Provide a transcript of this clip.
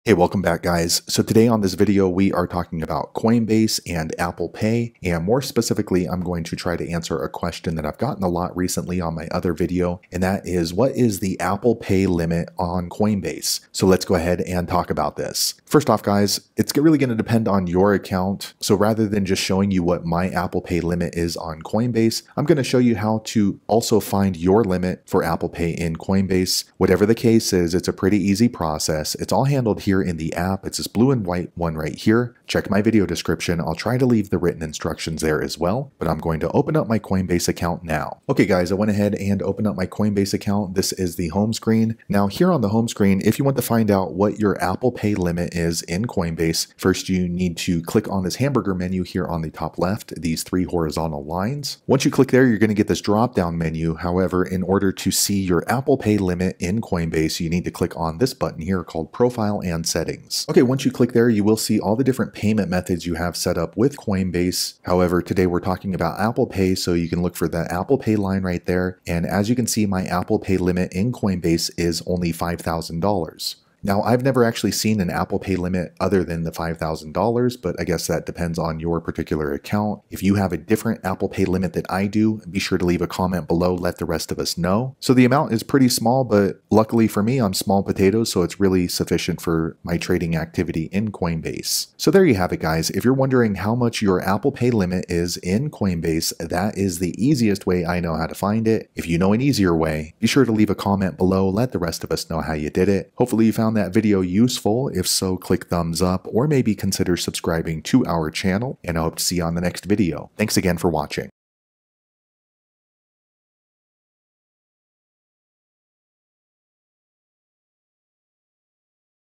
Hey, welcome back guys. So today on this video, we are talking about Coinbase and Apple Pay, and more specifically, I'm going to try to answer a question that I've gotten a lot recently on my other video, and that is, what is the Apple Pay limit on Coinbase? So let's go ahead and talk about this. First off guys, it's really going to depend on your account. So rather than just showing you what my Apple Pay limit is on Coinbase, I'm going to show you how to also find your limit for Apple Pay in Coinbase. Whatever the case is, it's a pretty easy process. It's all handled here in the app. It's this blue and white one right here. Check my video description. I'll try to leave the written instructions there as well, but I'm going to open up my Coinbase account now. Okay guys, I went ahead and opened up my Coinbase account. This is the home screen. Now here on the home screen, if you want to find out what your Apple Pay limit is in Coinbase, first you need to click on this hamburger menu here on the top left, these three horizontal lines. Once you click there, you're going to get this drop down menu. However, in order to see your Apple Pay limit in Coinbase, you need to click on this button here called Profile and Settings. Okay, once you click there, you will see all the different payment methods you have set up with Coinbase. However, today we're talking about Apple Pay, so you can look for the Apple Pay line right there. And as you can see, my Apple Pay limit in Coinbase is only $5,000. Now, I've never actually seen an Apple Pay limit other than the $5,000, but I guess that depends on your particular account. If you have a different Apple Pay limit that I do, be sure to leave a comment below, let the rest of us know. So the amount is pretty small, but luckily for me, I'm small potatoes, so it's really sufficient for my trading activity in Coinbase. So there you have it, guys. If you're wondering how much your Apple Pay limit is in Coinbase, that is the easiest way I know how to find it. If you know an easier way, be sure to leave a comment below, let the rest of us know how you did it. Hopefully you found that video useful. If so, click thumbs up or maybe consider subscribing to our channel, and I hope to see you on the next video. Thanks again for watching.